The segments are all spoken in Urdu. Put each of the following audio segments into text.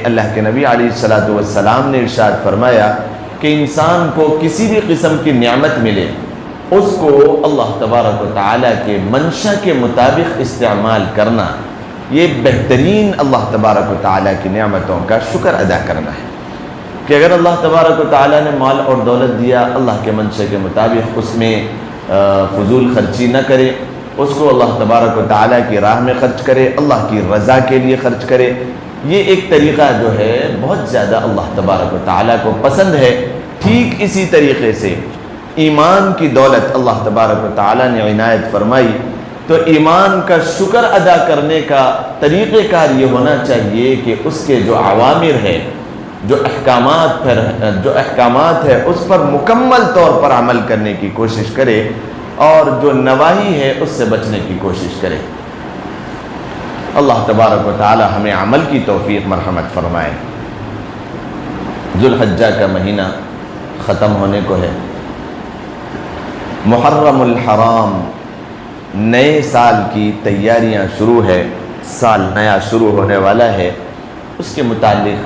اللہ کے نبی علیہ الصلوۃ والسلام نے ارشاد فرمایا کہ انسان کو کسی بھی قسم کی نعمت ملے اس کو اللہ تبارک و تعالیٰ کے منشا کے مطابق استعمال کرنا، یہ بہترین اللہ تبارک و تعالیٰ کی نعمتوں کا شکر ادا کرنا ہے کہ اگر اللہ تبارک و تعالیٰ نے مال اور دولت دیا، اللہ کے منشا کے مطابق اس میں فضول خرچی نہ کرے، اس کو اللہ تبارک و تعالیٰ کی راہ میں خرچ کرے، اللہ کی رضا کے لیے خرچ کرے۔ یہ ایک طریقہ جو ہے بہت زیادہ اللہ تبارک و تعالیٰ کو پسند ہے۔ ٹھیک اسی طریقے سے ایمان کی دولت اللہ تبارک و تعالیٰ نے عنایت فرمائی، تو ایمان کا شکر ادا کرنے کا طریقہ کار یہ ہونا چاہیے کہ اس کے جو اوامر ہے، جو احکامات ہے اس پر مکمل طور پر عمل کرنے کی کوشش کرے اور جو نواہی ہے اس سے بچنے کی کوشش کرے۔ اللہ تبارک و تعالی ہمیں عمل کی توفیق مرحمت فرمائے۔ ذوالحجہ کا مہینہ ختم ہونے کو ہے، محرم الحرام نئے سال کی تیاریاں شروع ہے، سال نیا شروع ہونے والا ہے۔ اس کے متعلق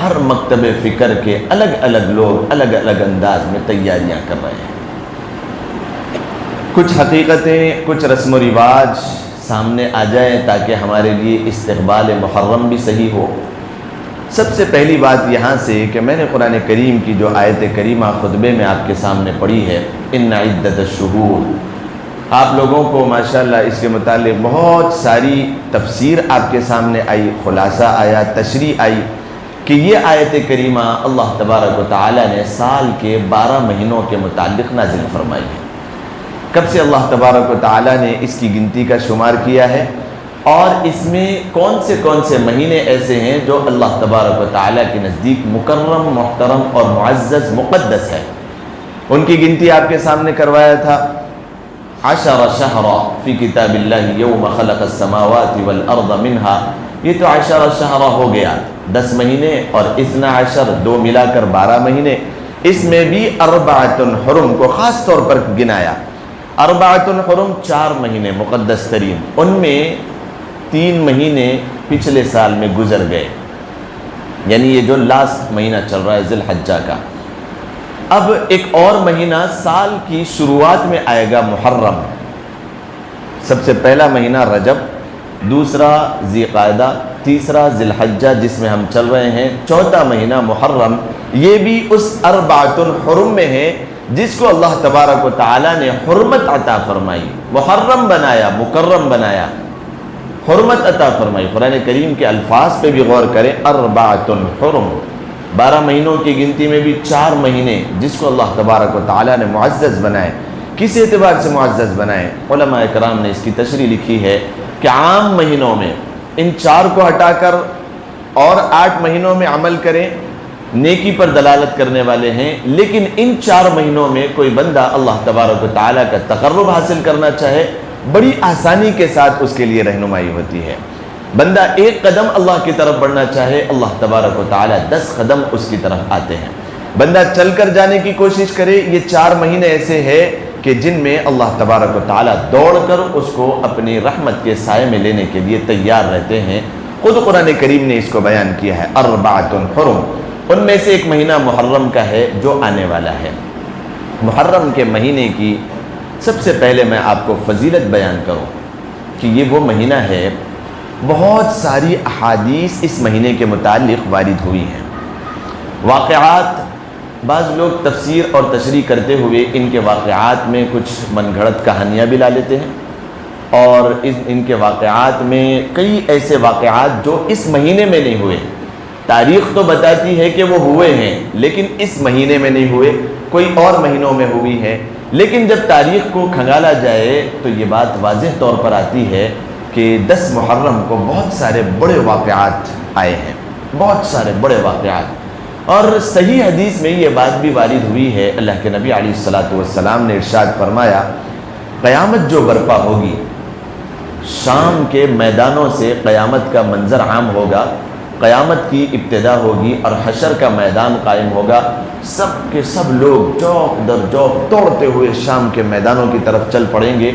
ہر مکتب فکر کے الگ الگ لوگ الگ الگ انداز میں تیاریاں کر رہے ہیں۔ کچھ حقیقتیں، کچھ رسم و رواج سامنے آ جائیں تاکہ ہمارے لیے استقبال محرم بھی صحیح ہو۔ سب سے پہلی بات یہاں سے کہ میں نے قرآن کریم کی جو آیت کریمہ خطبے میں آپ کے سامنے پڑھی ہے، ان عدت الشہور، آپ لوگوں کو ماشاءاللہ اس کے متعلق بہت ساری تفسیر آپ کے سامنے آئی، خلاصہ آیا، تشریح آئی کہ یہ آیت کریمہ اللہ تبارک و تعالی نے سال کے 12 مہینوں کے متعلق نازل فرمائی ہے۔ کب سے اللہ تبارک و تعالی نے اس کی گنتی کا شمار کیا ہے اور اس میں کون سے مہینے ایسے ہیں جو اللہ تبارک و تعالی کے نزدیک مکرم، محترم اور معزز، مقدس ہے، ان کی گنتی آپ کے سامنے کروایا تھا۔ 10 شہرا فی کتاب اللہ یوم خلق السماوات والارض منها، یہ تو 10 شہرا ہو گیا، 10 مہینے، اور 12 دو ملا کر 12 مہینے۔ اس میں بھی 4 حرم کو خاص طور پر گنایا۔ 4 حرم 4 مہینے مقدس ترین، ان میں 3 مہینے پچھلے سال میں گزر گئے، یعنی یہ جو لاسٹ مہینہ چل رہا ہے ذی الحجہ کا۔ اب ایک اور مہینہ سال کی شروعات میں آئے گا، محرم۔ سب سے پہلا مہینہ رجب، دوسرا ذی قعدہ، تیسرا ذی الحجہ جس میں ہم چل رہے ہیں، چوتھا مہینہ محرم۔ یہ بھی اس 4 حرم میں ہے جس کو اللہ تبارک و تعالی نے حرمت عطا فرمائی، محرم بنایا، مکرم بنایا، حرمت عطا فرمائی۔ قرآن کریم کے الفاظ پہ بھی غور کریں، 4 حرم، 12 مہینوں کی گنتی میں بھی 4 مہینے جس کو اللہ تبارک و تعالی نے معزز بنائے۔ کس اعتبار سے معزز بنائے؟ علماء اکرام نے اس کی تشریح لکھی ہے کہ عام مہینوں میں ان 4 کو ہٹا کر اور 8 مہینوں میں عمل کریں، نیکی پر دلالت کرنے والے ہیں، لیکن ان 4 مہینوں میں کوئی بندہ اللہ تبارک و تعالیٰ کا تقرب حاصل کرنا چاہے، بڑی آسانی کے ساتھ اس کے لیے رہنمائی ہوتی ہے۔ بندہ 1 قدم اللہ کی طرف بڑھنا چاہے، اللہ تبارک و تعالیٰ 10 قدم اس کی طرف آتے ہیں۔ بندہ چل کر جانے کی کوشش کرے، یہ 4 مہینے ایسے ہیں کہ جن میں اللہ تبارک و تعالیٰ دوڑ کر اس کو اپنی رحمت کے سائے میں لینے کے لیے تیار رہتے ہیں۔ خود قرآن کریم نے اس کو بیان کیا ہے، 4 حرم، ان میں سے ایک مہینہ محرم کا ہے جو آنے والا ہے۔ محرم کے مہینے کی سب سے پہلے میں آپ کو فضیلت بیان کروں کہ یہ وہ مہینہ ہے، بہت ساری احادیث اس مہینے کے متعلق وارد ہوئی ہیں، واقعات، بعض لوگ تفسیر اور تشریح کرتے ہوئے ان کے واقعات میں کچھ من گھڑت کہانیاں بھی لا لیتے ہیں، اور ان کے واقعات میں کئی ایسے واقعات جو اس مہینے میں نہیں ہوئے، تاریخ تو بتاتی ہے کہ وہ ہوئے ہیں لیکن اس مہینے میں نہیں ہوئے، کوئی اور مہینوں میں ہوئی ہے، لیکن جب تاریخ کو کھنگالا جائے تو یہ بات واضح طور پر آتی ہے کہ 10 محرم کو بہت سارے بڑے واقعات آئے ہیں، بہت سارے بڑے واقعات، اور صحیح حدیث میں یہ بات بھی وارد ہوئی ہے۔ اللہ کے نبی علیہ الصلوۃ والسلام نے ارشاد فرمایا، قیامت جو برپا ہوگی، شام کے میدانوں سے قیامت کا منظر عام ہوگا، قیامت کی ابتدا ہوگی اور حشر کا میدان قائم ہوگا، سب کے سب لوگ چوک در چوک توڑتے ہوئے شام کے میدانوں کی طرف چل پڑیں گے،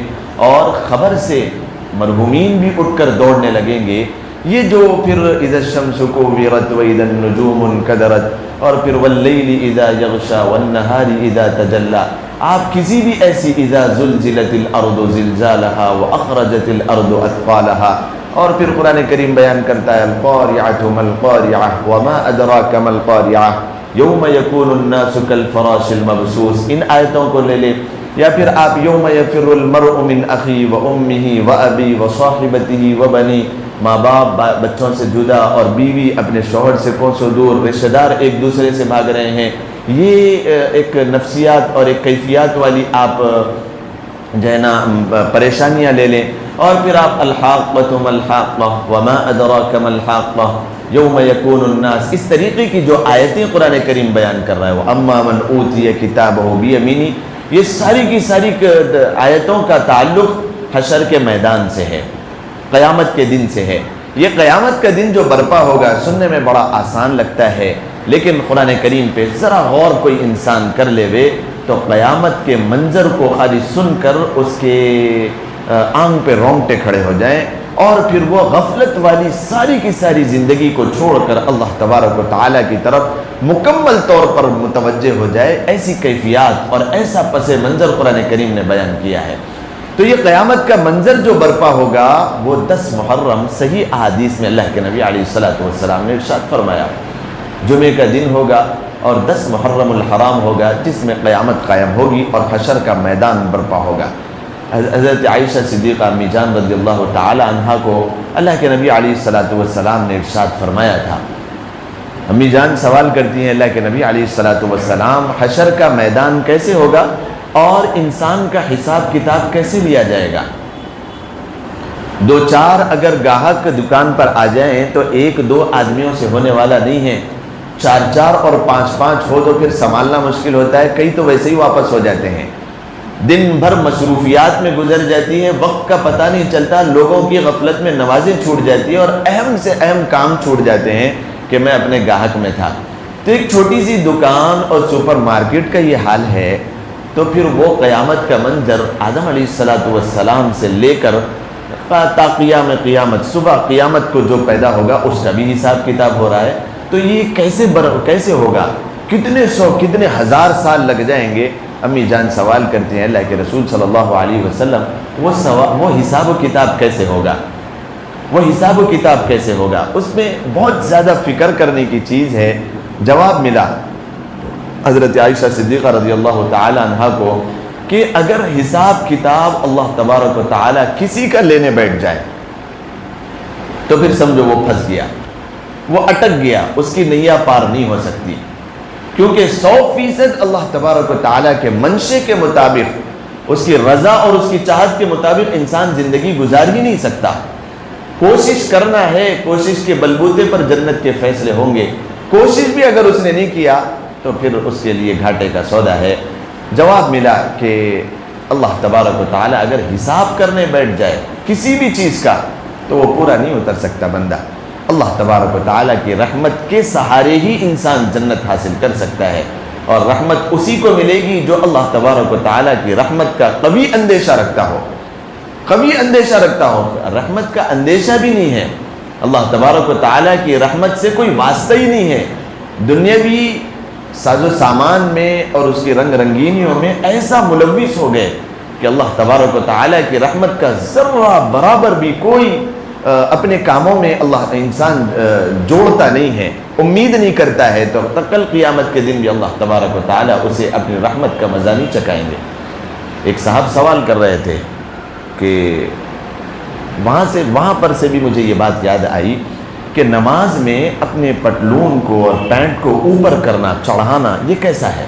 اور خبر سے مرحومین بھی اٹھ کر دوڑنے لگیں گے۔ یہ جو پھر اذا الشمس کوورت واذا النجوم انکدرت، اور پھر واللیل اذا یغشا والنہار اذا تجلی، آپ کسی بھی ایسی اذا زلزلت الارض زلزالہا واخرجت الارض اثقالہا، اور پھر قرآن کریم بیان کرتا ہے القاریعۃ ما القاریعۃ وما ادراک ما القاریعۃ یوم یکون الناس کالفراش المبثوث، ان آیتوں کو لے لے، یا پھر آپ یوم یفر المرء من اخی و امہ و ابی و صاحبتہ و بنی، ماں باپ بچوں سے جدا اور بیوی اپنے شوہر سے کوسوں دور، رشتہ دار ایک دوسرے سے بھاگ رہے ہیں۔ یہ ایک نفسیات اور ایک کیفیات والی آپ جو ہے نا پریشانیاں لے لیں، اور پھر آپ الحاقۃ ما الحاقۃ وما ادراک ما الحاقۃ یوم یکون الناس، اس طریقے کی جو آیتیں قرآن کریم بیان کر رہا ہے، وہ اما من اوتی کتابہ بیمینی، یہ ساری کی ساری آیتوں کا تعلق حشر کے میدان سے ہے، قیامت کے دن سے ہے۔ یہ قیامت کا دن جو برپا ہوگا سننے میں بڑا آسان لگتا ہے، لیکن قرآن کریم پہ ذرا غور کوئی انسان کر لے وے تو قیامت کے منظر کو خالی سن کر اس کے آنکھ پہ رونگٹے کھڑے ہو جائیں، اور پھر وہ غفلت والی ساری کی ساری زندگی کو چھوڑ کر اللہ تبارک و تعالیٰ کی طرف مکمل طور پر متوجہ ہو جائے۔ ایسی کیفیات اور ایسا پس منظر قرآن کریم نے بیان کیا ہے۔ تو یہ قیامت کا منظر جو برپا ہوگا وہ 10 محرم صحیح احادیث میں اللہ کے نبی علیہ السلام نے ارشاد فرمایا، جمعے کا دن ہوگا اور 10 محرم الحرام ہوگا جس میں قیامت قائم ہوگی اور حشر کا میدان برپا ہوگا۔ حضرت عائشہ صدیقہ امی جان رضی اللہ تعالی عنہا کو اللہ کے نبی علیہ السلام نے ارشاد فرمایا تھا، امی جان سوال کرتی ہیں اللہ کے نبی علیہ السلام حشر کا میدان کیسے ہوگا اور انسان کا حساب کتاب کیسے لیا جائے گا؟ 2-4 اگر گاہک دکان پر آ جائیں تو 1-2 آدمیوں سے ہونے والا نہیں ہے، 4-4 اور 5-5 ہو تو پھر سنبھالنا مشکل ہوتا ہے، کئی تو ویسے ہی واپس ہو جاتے ہیں، دن بھر مصروفیات میں گزر جاتی ہے، وقت کا پتہ نہیں چلتا، لوگوں کی غفلت میں نمازیں چھوٹ جاتی ہیں اور اہم سے اہم کام چھوٹ جاتے ہیں کہ میں اپنے گاہک میں تھا۔ تو ایک چھوٹی سی دکان اور سپر مارکیٹ کا یہ حال ہے، تو پھر وہ قیامت کا منظر آدم علیہ السلام سے لے کر تا قیام قیامت، صبح قیامت کو جو پیدا ہوگا اس کا بھی حساب کتاب ہو رہا ہے۔ تو یہ کیسے ہوگا؟ کتنے سو کتنے ہزار سال لگ جائیں گے؟ امی جان سوال کرتے ہیں اللہ کے رسول صلی اللہ علیہ وسلم وہ حساب و کتاب کیسے ہوگا؟ وہ حساب و کتاب کیسے ہوگا؟ اس میں بہت زیادہ فکر کرنے کی چیز ہے۔ جواب ملا حضرت عائشہ صدیقہ رضی اللہ تعالی عنہ کو کہ اگر حساب کتاب اللہ تبارک و تعالی کسی کا لینے بیٹھ جائے تو پھر سمجھو وہ پھنس گیا، وہ اٹک گیا، اس کی نیا پار نہیں ہو سکتی، کیونکہ 100% اللہ تبارک و تعالیٰ کے منشے کے مطابق، اس کی رضا اور اس کی چاہت کے مطابق انسان زندگی گزار ہی نہیں سکتا۔ کوشش کرنا ہے، کوشش کے بلبوتے پر جنت کے فیصلے ہوں گے، کوشش بھی اگر اس نے نہیں کیا تو پھر اس کے لیے گھاٹے کا سودا ہے۔ جواب ملا کہ اللہ تبارک و تعالیٰ اگر حساب کرنے بیٹھ جائے کسی بھی چیز کا تو وہ پورا نہیں اتر سکتا بندہ۔ اللہ تبارک و تعالیٰ کی رحمت کے سہارے ہی انسان جنت حاصل کر سکتا ہے، اور رحمت اسی کو ملے گی جو اللہ تبارک و تعالیٰ کی رحمت کا قوی اندیشہ رکھتا ہو، قوی اندیشہ رکھتا ہو۔ رحمت کا اندیشہ بھی نہیں ہے، اللہ تبارک و تعالیٰ کی رحمت سے کوئی واسطہ ہی نہیں ہے، دنیاوی ساز و سامان میں اور اس کی رنگ رنگینیوں میں ایسا ملوث ہو گئے کہ اللہ تبارک و تعالیٰ کی رحمت کا ذرہ برابر بھی کوئی اپنے کاموں میں اللہ انسان جوڑتا نہیں ہے، امید نہیں کرتا ہے، تو کل قیامت کے دن بھی اللہ تبارک و تعالیٰ اسے اپنی رحمت کا مزہ نہیں چکھائیں گے۔ ایک صاحب سوال کر رہے تھے کہ وہاں پر سے بھی مجھے یہ بات یاد آئی کہ نماز میں اپنے پتلون کو اور پینٹ کو اوپر کرنا، چڑھانا، یہ کیسا ہے؟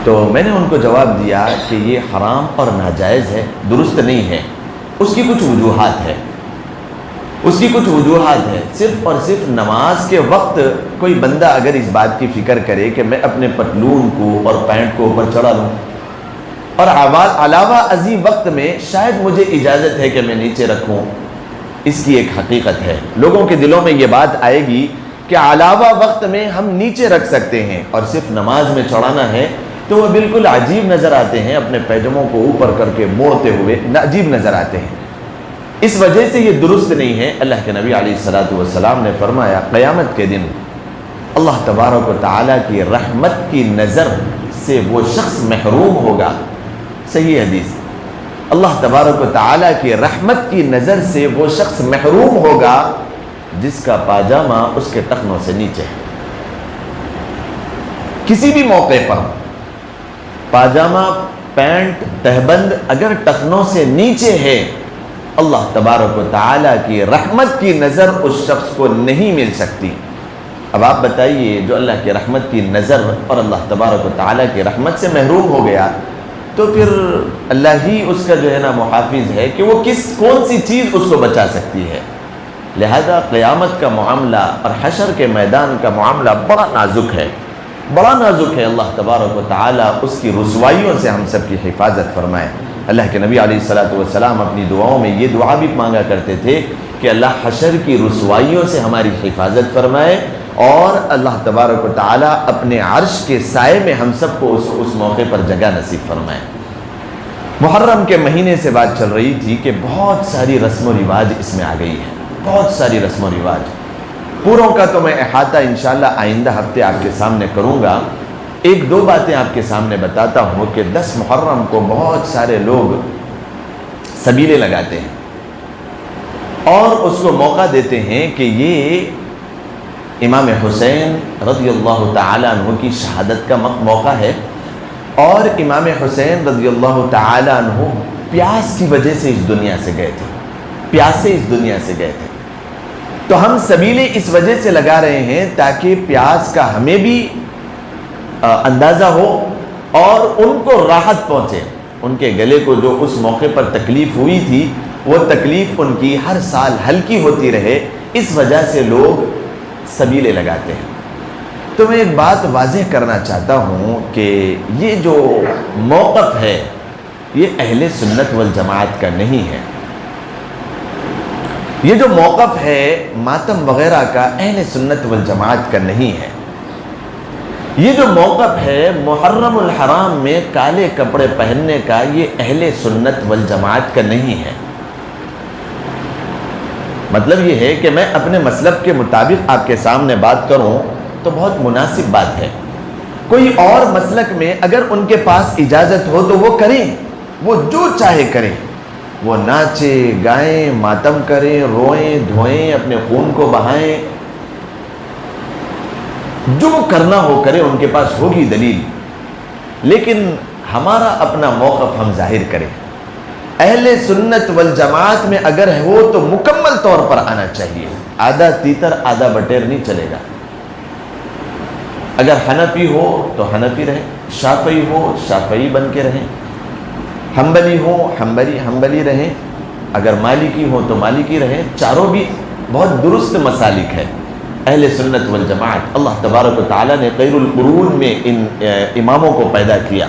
تو میں نے ان کو جواب دیا کہ یہ حرام اور ناجائز ہے، درست نہیں ہے۔ اس کی کچھ وجوہات ہے، صرف اور صرف نماز کے وقت کوئی بندہ اگر اس بات کی فکر کرے کہ میں اپنے پتلون کو اور پینٹ کو اوپر چڑھا لوں، اور علاوہ ازیں وقت میں شاید مجھے اجازت ہے کہ میں نیچے رکھوں، اس کی ایک حقیقت ہے۔ لوگوں کے دلوں میں یہ بات آئے گی کہ علاوہ وقت میں ہم نیچے رکھ سکتے ہیں اور صرف نماز میں چڑھانا ہے تو وہ بالکل عجیب نظر آتے ہیں، اپنے پیجاموں کو اوپر کر کے موڑتے ہوئے عجیب نظر آتے ہیں۔ اس وجہ سے یہ درست نہیں ہے۔ اللہ کے نبی علیہ الصلوۃ والسلام نے فرمایا قیامت کے دن اللہ تبارک و تعالیٰ کی رحمت کی نظر سے وہ شخص محروم ہوگا۔ صحیح حدیث، اللہ تبارک و تعالیٰ کی رحمت کی نظر سے وہ شخص محروم ہوگا جس کا پاجامہ اس کے ٹخنوں سے نیچے ہے۔ کسی بھی موقع پر پاجامہ، پینٹ، تہبند اگر ٹخنوں سے نیچے ہے، اللہ تبارک و تعالیٰ کی رحمت کی نظر اس شخص کو نہیں مل سکتی۔ اب آپ بتائیے، جو اللہ کی رحمت کی نظر اور اللہ تبارک و تعالیٰ کی رحمت سے محروم ہو گیا تو پھر اللہ ہی اس کا جو ہے نا محافظ ہے کہ وہ کون سی چیز اس کو بچا سکتی ہے۔ لہذا قیامت کا معاملہ اور حشر کے میدان کا معاملہ بڑا نازک ہے، بڑا نازک ہے۔ اللہ تبارک و تعالیٰ اس کی رسوائیوں سے ہم سب کی حفاظت فرمائے۔ اللہ کے نبی علیہ الصلوۃ والسلام اپنی دعاؤں میں یہ دعا بھی مانگا کرتے تھے کہ اللہ حشر کی رسوائیوں سے ہماری حفاظت فرمائے اور اللہ تبارک و تعالیٰ اپنے عرش کے سائے میں ہم سب کو اس موقع پر جگہ نصیب فرمائے۔ محرم کے مہینے سے بات چل رہی تھی کہ بہت ساری رسم و رواج اس میں آ گئی ہے، بہت ساری رسم و رواج۔ پوروں کا تو میں احاطہ انشاءاللہ آئندہ ہفتے آپ کے سامنے کروں گا۔ ایک دو باتیں آپ کے سامنے بتاتا ہوں کہ 10 محرم کو بہت سارے لوگ سبیلے لگاتے ہیں اور اس کو موقع دیتے ہیں کہ یہ امام حسین رضی اللہ تعالیٰ عنہ کی شہادت کا موقع ہے، اور امام حسین رضی اللہ تعالیٰ عنہ پیاس کی وجہ سے اس دنیا سے گئے تھے، پیاسے اس دنیا سے گئے تھے۔ تو ہم سبیلے اس وجہ سے لگا رہے ہیں تاکہ پیاس کا ہمیں بھی اندازہ ہو اور ان کو راحت پہنچے۔ ان کے گلے کو جو اس موقع پر تکلیف ہوئی تھی وہ تکلیف ان کی ہر سال ہلکی ہوتی رہے، اس وجہ سے لوگ سبیلے لگاتے ہیں۔ تو میں ایک بات واضح کرنا چاہتا ہوں کہ یہ جو موقف ہے یہ اہل سنت والجماعت کا نہیں ہے۔ یہ جو موقف ہے ماتم وغیرہ کا اہل سنت والجماعت کا نہیں ہے۔ یہ جو موقف ہے محرم الحرام میں کالے کپڑے پہننے کا، یہ اہل سنت والجماعت کا نہیں ہے۔ مطلب یہ ہے کہ میں اپنے مسلک کے مطابق آپ کے سامنے بات کروں تو بہت مناسب بات ہے۔ کوئی اور مسلک میں اگر ان کے پاس اجازت ہو تو وہ کریں، وہ جو چاہے کریں، وہ ناچے گائیں، ماتم کریں، روئیں دھوئیں، اپنے خون کو بہائیں، جو کرنا ہو کریں، ان کے پاس ہوگی دلیل۔ لیکن ہمارا اپنا موقف ہم ظاہر کریں۔ اہل سنت والجماعت میں اگر ہو تو مکمل طور پر آنا چاہیے، آدھا تیتر آدھا بٹیر نہیں چلے گا۔ اگر حنفی ہو تو حنفی رہیں، شافعی ہو شافعی بن کے رہیں، حنبلی ہو حنبلی رہیں، اگر مالکی ہو تو مالکی رہیں۔ چاروں بھی بہت درست مسالک ہے اہل سنت والجماعت۔ اللہ تبارک و تعالیٰ نے خیر القرون میں ان اماموں کو پیدا کیا،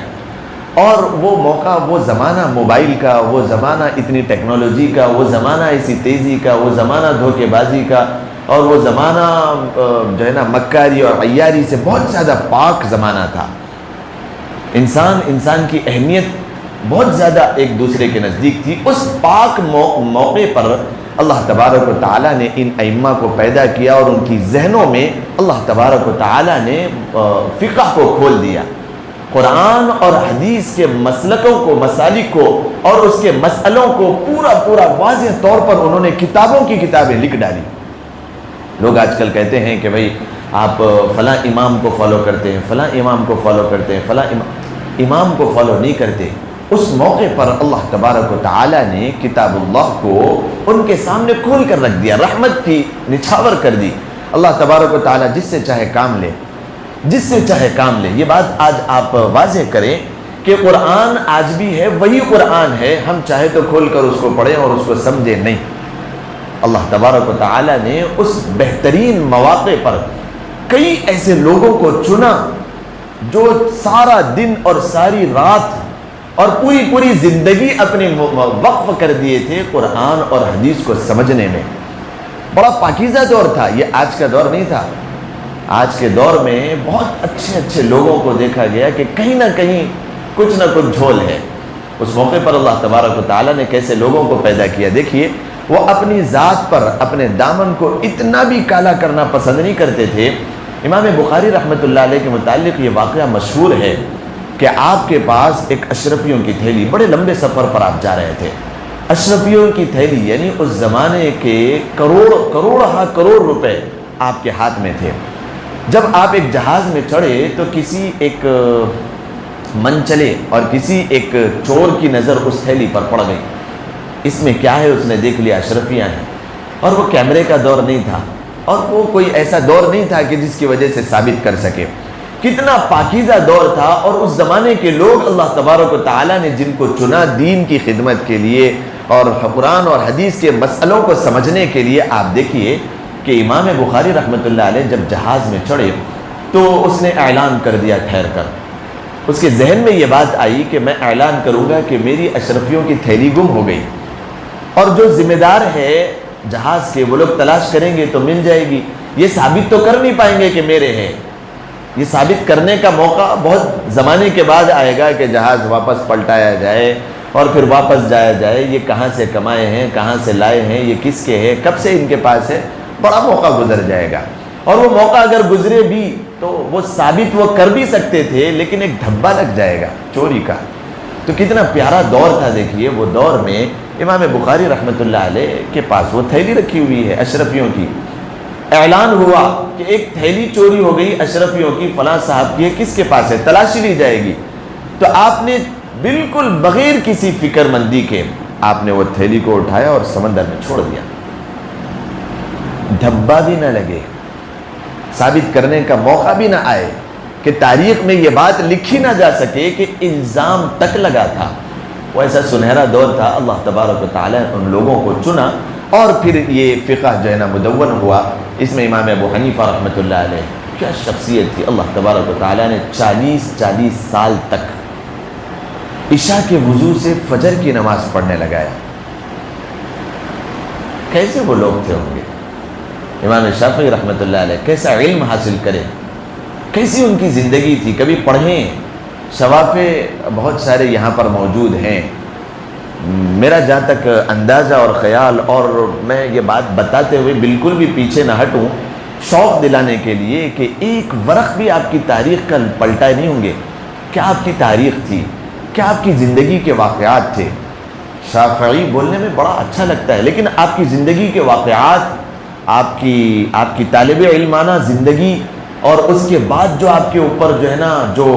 اور وہ موقع، وہ زمانہ موبائل کا، وہ زمانہ اتنی ٹیکنالوجی کا، وہ زمانہ ایسی تیزی کا، وہ زمانہ دھوکے بازی کا، اور وہ زمانہ جو ہے نا مکاری اور عیاری سے بہت زیادہ پاک زمانہ تھا۔ انسان کی اہمیت بہت زیادہ ایک دوسرے کے نزدیک تھی۔ اس پاک موقع پر اللہ تبارک و تعالیٰ نے ان ائمہ کو پیدا کیا، اور ان کی ذہنوں میں اللہ تبارک و تعالیٰ نے فقہ کو کھول دیا۔ قرآن اور حدیث کے مسلکوں کو، مسالک کو اور اس کے مسئلوں کو پورا واضح طور پر انہوں نے کتابوں کی کتابیں لکھ ڈالی۔ لوگ آج کل کہتے ہیں کہ بھئی آپ فلاں امام کو فالو کرتے ہیں، فلاں امام کو فالو کرتے ہیں، فلاں امام کو فالو نہیں کرتے۔ اس موقع پر اللہ تبارک و تعالیٰ نے کتاب اللہ کو ان کے سامنے کھول کر رکھ دیا، رحمت کی نچھاور کر دی۔ اللہ تبارک و تعالیٰ جس سے چاہے کام لے، جس سے چاہے کام لے۔ یہ بات آج آپ واضح کریں کہ قرآن آج بھی ہے، وہی قرآن ہے، ہم چاہے تو کھول کر اس کو پڑھیں اور اس کو سمجھیں نہیں۔ اللہ تبارک و تعالیٰ نے اس بہترین مواقع پر کئی ایسے لوگوں کو چنا جو سارا دن اور ساری رات اور پوری زندگی اپنی وقف کر دیے تھے قرآن اور حدیث کو سمجھنے میں۔ بڑا پاکیزہ دور تھا، یہ آج کا دور نہیں تھا۔ آج کے دور میں بہت اچھے لوگوں کو دیکھا گیا کہ کہیں نہ کہیں کچھ نہ کچھ جھول ہے۔ اس موقع پر اللہ تبارک و تعالیٰ نے کیسے لوگوں کو پیدا کیا، دیکھیے وہ اپنی ذات پر اپنے دامن کو اتنا بھی کالا کرنا پسند نہیں کرتے تھے۔ امام بخاری رحمۃ اللہ علیہ کے متعلق یہ واقعہ مشہور ہے کہ آپ کے پاس ایک اشرفیوں کی تھیلی، بڑے لمبے سفر پر آپ جا رہے تھے، اشرفیوں کی تھیلی یعنی اس زمانے کے کروڑ روپے آپ کے ہاتھ میں تھے۔ جب آپ ایک جہاز میں چڑھے تو کسی ایک منچلے اور کسی ایک چور کی نظر اس تھیلی پر پڑ گئی۔ اس میں کیا ہے اس نے دیکھ لیا، اشرفیاں ہیں، اور وہ کیمرے کا دور نہیں تھا، اور وہ کوئی ایسا دور نہیں تھا کہ جس کی وجہ سے ثابت کر سکے۔ کتنا پاکیزہ دور تھا، اور اس زمانے کے لوگ اللہ تبارک و تعالیٰ نے جن کو چنا دین کی خدمت کے لیے اور قرآن اور حدیث کے مسئلوں کو سمجھنے کے لیے، آپ دیکھیے کہ امام بخاری رحمۃ اللہ علیہ جب جہاز میں چڑھے تو اس نے اعلان کر دیا ٹھہر کر۔ اس کے ذہن میں یہ بات آئی کہ میں اعلان کروں گا کہ میری اشرفیوں کی تھیلی گم ہو گئی، اور جو ذمہ دار ہے جہاز کے وہ لوگ تلاش کریں گے تو مل جائے گی۔ یہ ثابت تو کر نہیں پائیں گے کہ میرے ہیں، یہ ثابت کرنے کا موقع بہت زمانے کے بعد آئے گا کہ جہاز واپس پلٹایا جائے اور پھر واپس جایا جائے، یہ کہاں سے کمائے ہیں، کہاں سے لائے ہیں، یہ کس کے ہیں، کب سے ان کے پاس ہے، بڑا موقع گزر جائے گا۔ اور وہ موقع اگر گزرے بھی تو وہ ثابت وہ کر بھی سکتے تھے، لیکن ایک دھبا لگ جائے گا چوری کا۔ تو کتنا پیارا دور تھا، دیکھیے وہ دور میں امام بخاری رحمۃ اللہ علیہ کے پاس وہ تھیلی رکھی ہوئی ہے اشرفیوں کی۔ اعلان ہوا کہ ایک تھیلی چوری ہو گئی اشرفیوں کی، فلاں صاحب کی ہے، کس کے پاس ہے، تلاشی لی جائے گی۔ تو آپ نے بالکل بغیر کسی فکر مندی کے آپ نے وہ تھیلی کو اٹھایا اور سمندر میں چھوڑ دیا، دھبا بھی نہ لگے، ثابت کرنے کا موقع بھی نہ آئے، کہ تاریخ میں یہ بات لکھی نہ جا سکے کہ الزام تک لگا تھا۔ وہ ایسا سنہرا دور تھا، اللہ تبارک و تعالیٰ نے ان لوگوں کو چنا، اور پھر یہ فقہ جو ہے نا مدون ہوا۔ اس میں امام ابو حنیفہ رحمۃ اللہ علیہ کیا شخصیت تھی، اللہ تبارک و تعالیٰ نے 40 سال تک عشاء کے وضو سے فجر کی نماز پڑھنے لگایا۔ کیسے وہ لوگ تھے ہوں گے؟ امام شافعی رحمۃ اللہ علیہ کیسا علم حاصل کرے، کیسی ان کی زندگی تھی، کبھی پڑھیں۔ شوافع بہت سارے یہاں پر موجود ہیں، میرا جہاں تک اندازہ اور خیال، اور میں یہ بات بتاتے ہوئے بالکل بھی پیچھے نہ ہٹوں، شوق دلانے کے لیے کہ ایک ورق بھی آپ کی تاریخ کا پلٹائے نہیں ہوں گے۔ کیا آپ کی تاریخ تھی، کیا آپ کی زندگی کے واقعات تھے۔ شافعی بولنے میں بڑا اچھا لگتا ہے، لیکن آپ کی زندگی کے واقعات، آپ کی طالب علمانہ زندگی، اور اس کے بعد جو آپ کے اوپر جو ہے نا جو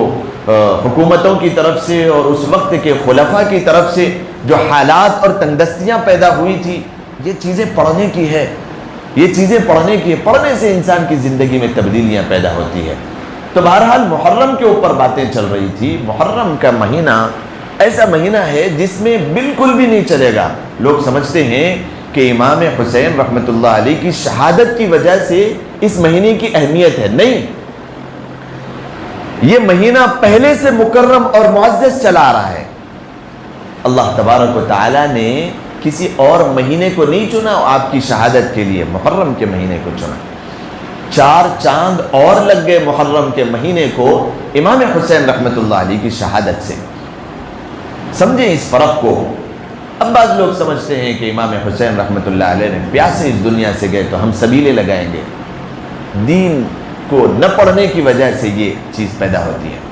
حکومتوں کی طرف سے اور اس وقت کے خلفاء کی طرف سے جو حالات اور تنگستیاں پیدا ہوئی تھی، یہ چیزیں پڑھنے کی ہے، یہ چیزیں پڑھنے کی ہے۔ پڑھنے سے انسان کی زندگی میں تبدیلیاں پیدا ہوتی ہے۔ تو بہرحال محرم کے اوپر باتیں چل رہی تھی۔ محرم کا مہینہ ایسا مہینہ ہے جس میں بالکل بھی نہیں چلے گا، لوگ سمجھتے ہیں کہ امام حسین رحمۃ اللہ علیہ کی شہادت کی وجہ سے اس مہینے کی اہمیت ہے، نہیں، یہ مہینہ پہلے سے مکرم اور معزز چلا آ رہا ہے۔ اللہ تبارک و تعالیٰ نے کسی اور مہینے کو نہیں چنا آپ کی شہادت کے لیے، محرم کے مہینے کو چنا۔ 4 چاند اور لگ گئے محرم کے مہینے کو امام حسین رحمۃ اللہ علیہ کی شہادت سے۔ سمجھیں اس فرق کو۔ اب بعض لوگ سمجھتے ہیں کہ امام حسین رحمۃ اللہ علیہ نے پیاسے اس دنیا سے گئے تو ہم سبیلے لگائیں گے، دین کو نہ پڑھنے کی وجہ سے یہ چیز پیدا ہوتی ہے۔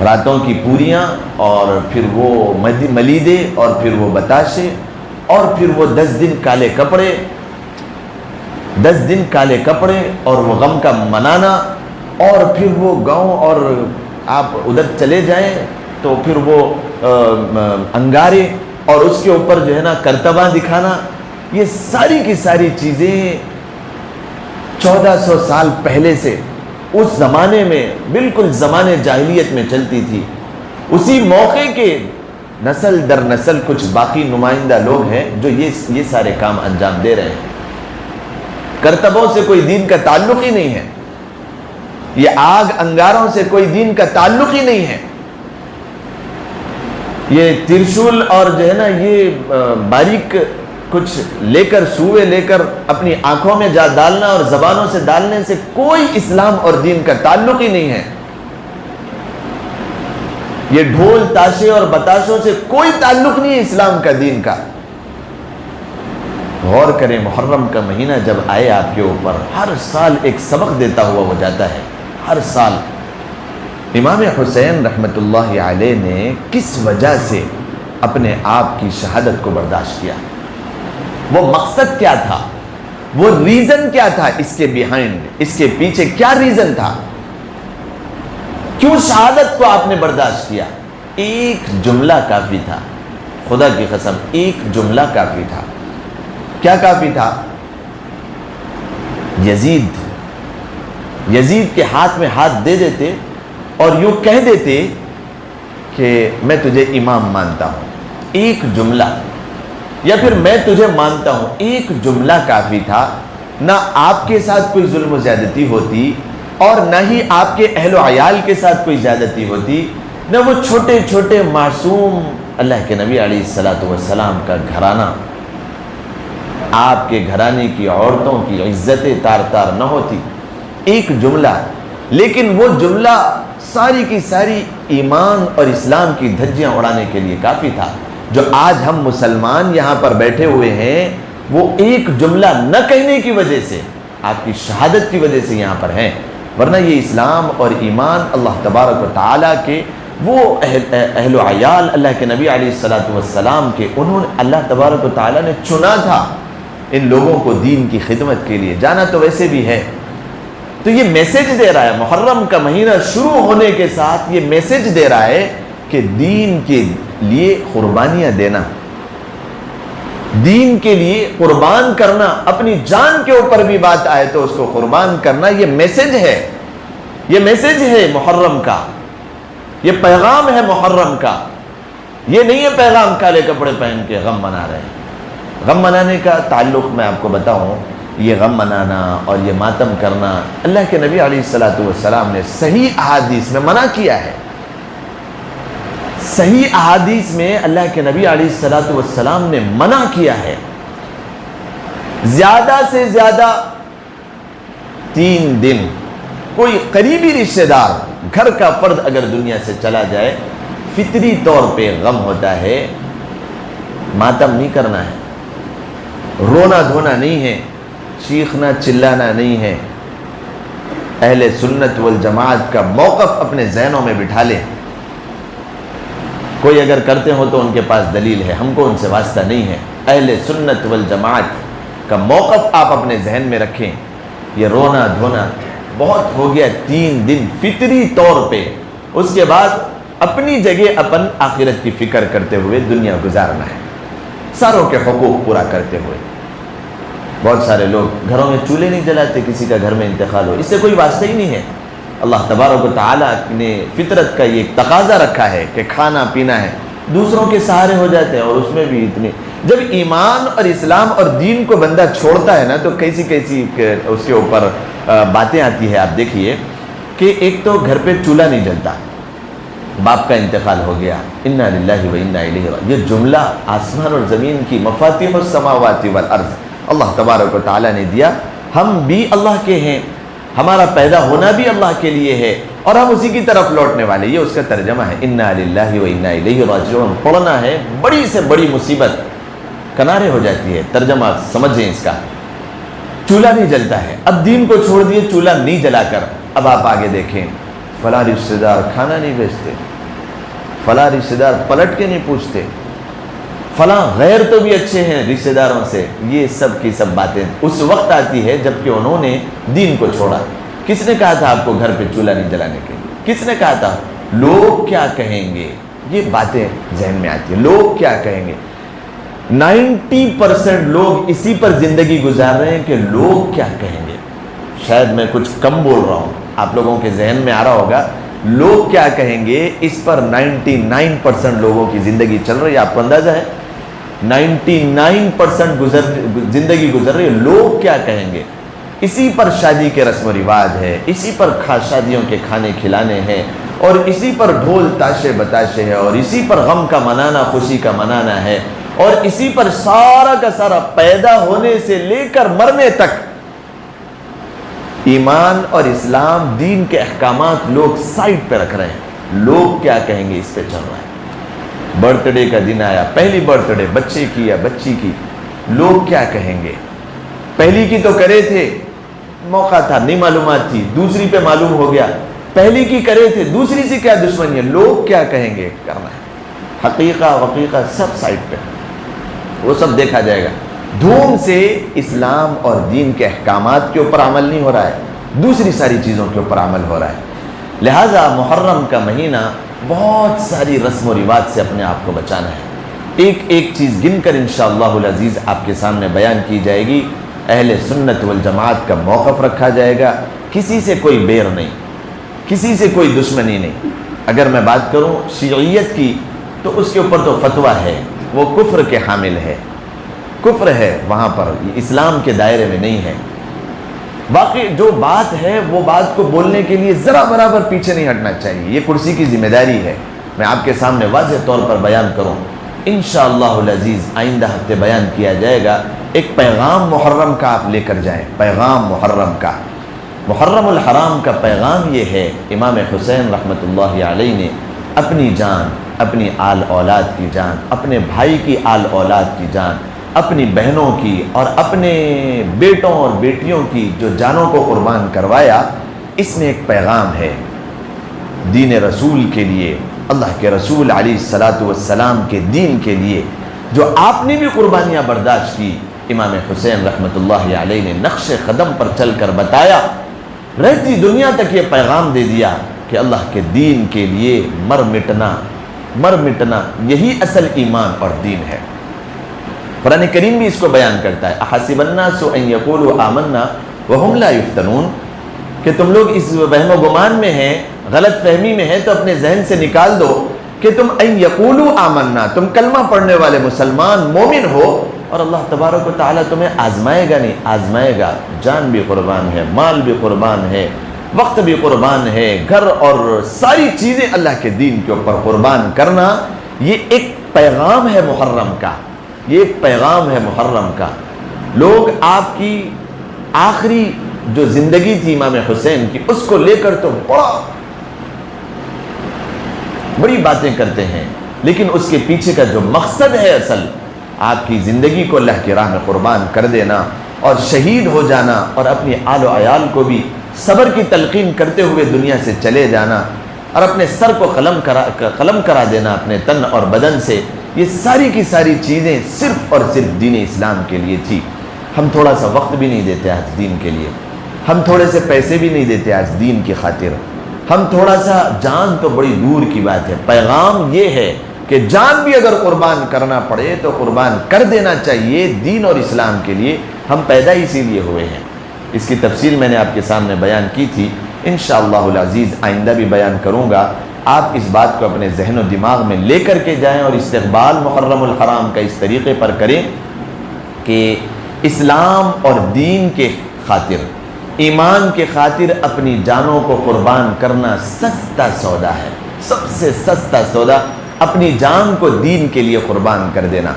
راتوں کی پوریاں، اور پھر وہ ملیدے، اور پھر وہ بتاشے، اور پھر وہ 10 دن کالے کپڑے، 10 دن کالے کپڑے، اور وہ غم کا منانا، اور پھر وہ گاؤں، اور آپ ادھر چلے جائیں تو پھر وہ انگارے، اور اس کے اوپر جو ہے نا کرتبہ دکھانا، یہ ساری کی ساری چیزیں 1400 سال پہلے سے اس زمانے میں بالکل زمانے جاہلیت میں چلتی تھی۔ اسی موقع کے نسل در نسل کچھ باقی نمائندہ لوگ ہیں جو یہ سارے کام انجام دے رہے ہیں۔ کرتبوں سے کوئی دین کا تعلق ہی نہیں ہے، یہ آگ انگاروں سے کوئی دین کا تعلق ہی نہیں ہے۔ یہ ترشول اور جو ہے نا یہ باریک کچھ لے کر سوئے لے کر اپنی آنکھوں میں جا ڈالنا اور زبانوں سے ڈالنے سے کوئی اسلام اور دین کا تعلق ہی نہیں ہے. یہ ڈھول تاشے اور بتاشوں سے کوئی تعلق نہیں ہے اسلام کا دین کا. غور کریں، محرم کا مہینہ جب آئے آپ کے اوپر، ہر سال ایک سبق دیتا ہوا وہ جاتا ہے. ہر سال امام حسین رحمت اللہ علیہ نے کس وجہ سے اپنے آپ کی شہادت کو برداشت کیا؟ وہ مقصد کیا تھا؟ وہ ریزن کیا تھا اس کے بیہائنڈ؟ اس کے پیچھے کیا ریزن تھا؟ کیوں شہادت کو آپ نے برداشت کیا؟ ایک جملہ کافی تھا، خدا کی قسم ایک جملہ کافی تھا. کیا کافی تھا؟ یزید کے ہاتھ میں ہاتھ دے دیتے اور یوں کہہ دیتے کہ میں تجھے امام مانتا ہوں. ایک جملہ، یا پھر میں تجھے مانتا ہوں، ایک جملہ کافی تھا. نہ آپ کے ساتھ کوئی ظلم و زیادتی ہوتی اور نہ ہی آپ کے اہل و عیال کے ساتھ کوئی زیادتی ہوتی، نہ وہ چھوٹے چھوٹے معصوم اللہ کے نبی علیہ الصلوۃ والسلام کا گھرانہ، آپ کے گھرانے کی عورتوں کی عزتیں تار تار نہ ہوتی. ایک جملہ، لیکن وہ جملہ ساری کی ساری ایمان اور اسلام کی دھجیاں اڑانے کے لیے کافی تھا. جو آج ہم مسلمان یہاں پر بیٹھے ہوئے ہیں وہ ایک جملہ نہ کہنے کی وجہ سے، آپ کی شہادت کی وجہ سے یہاں پر ہیں. ورنہ یہ اسلام اور ایمان اللہ تبارک و تعالیٰ کے وہ اہل و عیال اللہ کے نبی علیہ الصلوۃ والسلام کے، انہوں نے اللہ تبارک و تعالیٰ نے چنا تھا ان لوگوں کو دین کی خدمت کے لیے. جانا تو ویسے بھی ہے. تو یہ میسج دے رہا ہے، محرم کا مہینہ شروع ہونے کے ساتھ یہ میسج دے رہا ہے کہ دین کے لیے قربانیاں دینا، دین کے لیے قربان کرنا، اپنی جان کے اوپر بھی بات آئے تو اس کو قربان کرنا، یہ میسج ہے. یہ میسج ہے محرم کا، یہ پیغام ہے محرم کا. یہ نہیں ہے پیغام کالے کپڑے پہن کے غم منا رہے ہیں. غم منانے کا تعلق میں آپ کو بتاؤں، یہ غم منانا اور یہ ماتم کرنا اللہ کے نبی علیہ الصلوۃ والسلام نے صحیح احادیث میں منع کیا ہے. صحیح احادیث میں اللہ کے نبی علیہ الصلوۃ والسلام نے منع کیا ہے. زیادہ سے زیادہ 3 دن کوئی قریبی رشتہ دار، گھر کا فرد اگر دنیا سے چلا جائے، فطری طور پہ غم ہوتا ہے، ماتم نہیں کرنا ہے، رونا دھونا نہیں ہے، چیخنا چلانا نہیں ہے. اہل سنت والجماعت کا موقف اپنے ذہنوں میں بٹھا لیں. کوئی اگر کرتے ہو تو ان کے پاس دلیل ہے، ہم کو ان سے واسطہ نہیں ہے. اہل سنت والجماعت کا موقف آپ اپنے ذہن میں رکھیں. یہ رونا دھونا بہت ہو گیا. 3 دن فطری طور پہ، اس کے بعد اپنی جگہ اپن آخرت کی فکر کرتے ہوئے دنیا گزارنا ہے، ساروں کے حقوق پورا کرتے ہوئے. بہت سارے لوگ گھروں میں چولہے نہیں جلاتے، کسی کا گھر میں انتقال ہو، اس سے کوئی واسطہ ہی نہیں ہے. اللہ تبارک و تعالیٰ نے فطرت کا یہ ایک تقاضا رکھا ہے کہ کھانا پینا ہے، دوسروں کے سہارے ہو جاتے ہیں. اور اس میں بھی اتنے، جب ایمان اور اسلام اور دین کو بندہ چھوڑتا ہے نا تو کیسی کیسی اس کے اوپر باتیں آتی ہے. آپ دیکھیے کہ ایک تو گھر پہ چولہا نہیں جلتا، باپ کا انتقال ہو گیا، انا للہ و انا الیہ راجعون. یہ جملہ آسمان اور زمین کی مفاتیح السماوات والارض اللہ تبارک و تعالیٰ نے دیا. ہم بھی اللہ کے ہیں، ہمارا پیدا ہونا بھی اللہ کے لیے ہے اور ہم اسی کی طرف لوٹنے والے. یہ اس کا ترجمہ ہے، انا للہ و انا الیہ راجعون. پڑھنا ہے، بڑی سے بڑی مصیبت کنارے ہو جاتی ہے. ترجمہ سمجھیں اس کا. چولہا نہیں جلتا ہے، اب دین کو چھوڑ دیے چولہا نہیں جلا کر. اب آپ آگے دیکھیں، فلاں رشتہ دار کھانا نہیں بھیجتے، فلاں رشتہ دار پلٹ کے نہیں پوچھتے، فلاں غیر تو بھی اچھے ہیں رشتہ داروں سے. یہ سب کی سب باتیں اس وقت آتی ہے جب کہ انہوں نے دین کو چھوڑا. کس نے کہا تھا آپ کو گھر پہ چولہا نہیں جلانے کے لیے؟ کس نے کہا تھا؟ لوگ کیا کہیں گے، یہ باتیں ذہن میں آتی ہیں. لوگ کیا کہیں گے. 90% لوگ اسی پر زندگی گزار رہے ہیں کہ لوگ کیا کہیں گے. شاید میں کچھ کم بول رہا ہوں، آپ لوگوں کے ذہن میں آ رہا ہوگا لوگ کیا کہیں گے. اس پر 99% لوگوں کی زندگی چل رہی ہے. آپ کو اندازہ ہے 99% زندگی گزر رہی ہے. لوگ کیا کہیں گے، اسی پر شادی کے رسم و رواج ہے، اسی پر شادیوں کے کھانے کھلانے ہیں اور اسی پر ڈھول تاشے بتاشے ہے، اور اسی پر غم کا منانا خوشی کا منانا ہے، اور اسی پر سارا کا سارا پیدا ہونے سے لے کر مرنے تک ایمان اور اسلام دین کے احکامات لوگ سائڈ پہ رکھ رہے ہیں۔ لوگ کیا کہیں گے اس پہ چل رہا ہے۔ برتھ ڈے کا دن آیا، پہلی برتھ ڈے بچے کی یا بچی کی، لوگ کیا کہیں گے؟ پہلی کی تو کرے تھے، موقع تھا، نہیں معلومات تھی، دوسری پہ معلوم ہو گیا، پہلی کی کرے تھے، دوسری سے کیا دشمنی ہے، لوگ کیا کہیں گے کرنا ہے۔ حقیقہ وقیقہ سب سائڈ پہ، وہ سب دیکھا جائے گا۔ دھوم سے اسلام اور دین کے احکامات کے اوپر عمل نہیں ہو رہا ہے، دوسری ساری چیزوں کے اوپر عمل ہو رہا ہے۔ لہذا محرم کا مہینہ بہت ساری رسم و رواج سے اپنے آپ کو بچانا ہے۔ ایک ایک چیز گن کر انشاءاللہ العزیز آپ کے سامنے بیان کی جائے گی۔ اہل سنت والجماعت کا موقف رکھا جائے گا، کسی سے کوئی بیر نہیں، کسی سے کوئی دشمنی نہیں۔ اگر میں بات کروں شیعیت کی تو اس کے اوپر تو فتویٰ ہے، وہ کفر کے حامل ہے، کفر ہے وہاں پر، اسلام کے دائرے میں نہیں ہے۔ باقی جو بات ہے وہ بات کو بولنے کے لیے ذرا برابر پیچھے نہیں ہٹنا چاہیے، یہ کرسی کی ذمہ داری ہے۔ میں آپ کے سامنے واضح طور پر بیان کروں، انشاءاللہ العزیز آئندہ ہفتے بیان کیا جائے گا۔ ایک پیغام محرم کا آپ لے کر جائیں، پیغام محرم کا، محرم الحرام کا پیغام یہ ہے، امام حسین رحمۃ اللہ علیہ نے اپنی جان، اپنی آل اولاد کی جان، اپنے بھائی کی آل اولاد کی جان، اپنی بہنوں کی اور اپنے بیٹوں اور بیٹیوں کی جو جانوں کو قربان کروایا، اس میں ایک پیغام ہے دین رسول کے لیے، اللہ کے رسول علیہ الصلاۃ والسلام کے دین کے لیے، جو آپ نے بھی قربانیاں برداشت کی۔ امام حسین رحمۃ اللہ علیہ نے نقش قدم پر چل کر بتایا، رہتی دنیا تک یہ پیغام دے دیا کہ اللہ کے دین کے لیے مر مٹنا یہی اصل ایمان اور دین ہے۔ قرآن کریم بھی اس کو بیان کرتا ہے، احسب الناس ان یقولوا آمنا وهم لا یفتنون، کہ تم لوگ اس وہم و گمان میں ہیں، غلط فہمی میں ہیں، تو اپنے ذہن سے نکال دو کہ تم ان یقولوا آمنا، تم کلمہ پڑھنے والے مسلمان مومن ہو، اور اللہ تبارک و تعالیٰ تمہیں آزمائے گا، نہیں آزمائے گا۔ جان بھی قربان ہے، مال بھی قربان ہے، وقت بھی قربان ہے، گھر اور ساری چیزیں اللہ کے دین کے اوپر قربان کرنا، یہ ایک پیغام ہے محرم کا، یہ ایک پیغام ہے محرم کا۔ لوگ آپ کی آخری جو زندگی تھی امام حسین کی، اس کو لے کر تو بڑی باتیں کرتے ہیں، لیکن اس کے پیچھے کا جو مقصد ہے اصل، آپ کی زندگی کو اللہ کی راہ میں قربان کر دینا اور شہید ہو جانا، اور اپنی آل و عیال کو بھی صبر کی تلقین کرتے ہوئے دنیا سے چلے جانا، اور اپنے سر کو قلم کرا دینا اپنے تن اور بدن سے، یہ ساری کی ساری چیزیں صرف اور صرف دین اسلام کے لیے تھی۔ ہم تھوڑا سا وقت بھی نہیں دیتے آج دین کے لیے، ہم تھوڑے سے پیسے بھی نہیں دیتے آج دین کی خاطر، ہم تھوڑا سا، جان تو بڑی دور کی بات ہے۔ پیغام یہ ہے کہ جان بھی اگر قربان کرنا پڑے تو قربان کر دینا چاہیے دین اور اسلام کے لیے، ہم پیدا اسی لیے ہوئے ہیں۔ اس کی تفصیل میں نے آپ کے سامنے بیان کی تھی، انشاءاللہ العزیز آئندہ بھی بیان کروں گا۔ آپ اس بات کو اپنے ذہن و دماغ میں لے کر کے جائیں اور استقبال محرم الحرام کا اس طریقے پر کریں کہ اسلام اور دین کے خاطر، ایمان کے خاطر اپنی جانوں کو قربان کرنا سستا سودا ہے، سب سے سستا سودا اپنی جان کو دین کے لیے قربان کر دینا،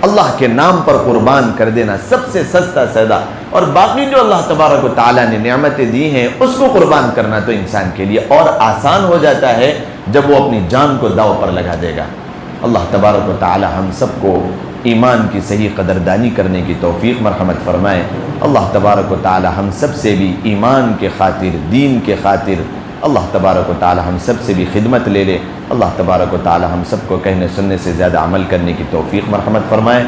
اللہ کے نام پر قربان کر دینا سب سے سستا سودا، اور باقی جو اللہ تبارک و تعالیٰ نے نعمتیں دی ہیں اس کو قربان کرنا تو انسان کے لیے اور آسان ہو جاتا ہے جب وہ اپنی جان کو داؤ پر لگا دے گا۔ اللہ تبارک و تعالیٰ ہم سب کو ایمان کی صحیح قدردانی کرنے کی توفیق مرحمت فرمائے۔ اللہ تبارک و تعالیٰ ہم سب سے بھی ایمان کے خاطر، دین کے خاطر اللہ تبارک و تعالیٰ ہم سب سے بھی خدمت لے لے۔ اللہ تبارک و تعالیٰ ہم سب کو کہنے سننے سے زیادہ عمل کرنے کی توفیق مرحمت فرمائے۔